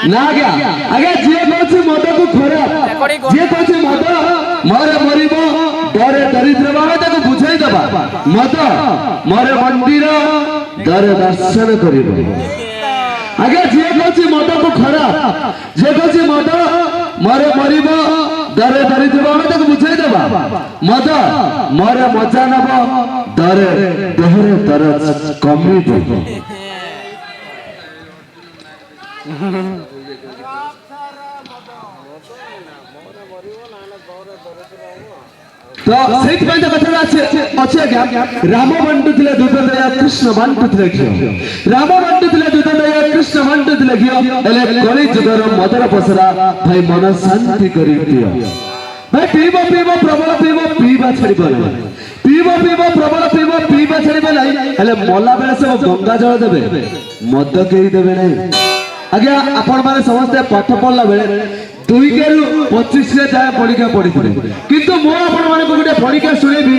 ना क्या आगे जे कहछि मद को खराब जे कहछि मद मारे मरिबो डरे दरिद्र बाबा ताको बुझाई दबा मद मारे मंदिर डरे दर्शन करिबो आगे जे कहछि मद को खराब जे कहछि मद मारे मरिबो डरे दरिद्र बाबा ताको बुझाई दबा मद मारे मजा नबो डरे देहरे दर्द कमी दो तो सेठ भाई तो कथा अच्छे क्या राम बांटुले दूध दया कृष्ण बांटुले घिओ राम बांटुले दूध दया कृष्ण बांटुले घिओ एले कली जुगर मदर पसरा भाई मन शांति करी दियो भाई पीबो पीबो प्रबल पीबो पीबा छड़िबो नै पीबो पीबो प्रबल पीबो पीबा छड़िबो नै एले मोला बेले सब गंगा जल देबे मद केई देबे नै आज्ञा आपण माने समस्त पाठ पढ़ला बेले 2 केरु 25 रे जाय परीक्षा पढ़िथिले किंतु मो आपण माने को गुटे परीक्षा सुनेबी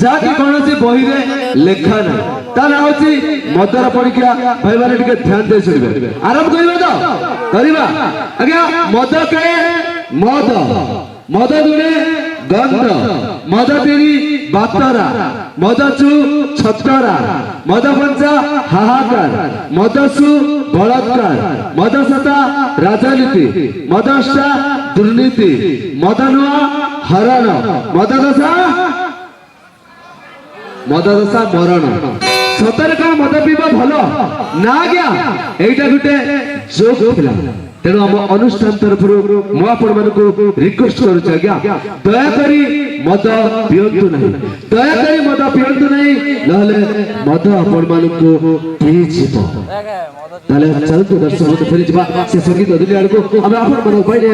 जाकी कोनोसी बही रे लेखा नै ता ना होची मदर परीक्षा भाई माने टिके ध्यान दे सुनिबे आरंभ करिबा तो करिबा आज्ञा मद के मद दुने गंध मद तेरी बातरा मदचु छतरा मद पंचा हाहाकार मदसु बलात्कार मदसता राजनीति मदस्ता दुर्नीति मदनुआ हरण मददशा मरण सतर का मद पीवा भलो ना गया एटा गुटे जोक थिला तेणु आम अनुष्ठान तरफ मु आपण मानकु रिक्वेस्ट करूछ आज्ञा दया करी मद पियंतु नहीं दया करी मद पियंतु नहीं नहले मद आपण मानकु पी जीवो ताले चलतु दर्शक फेरी जीवा से संगीत दुनिया को हम आपण मानकु पहिले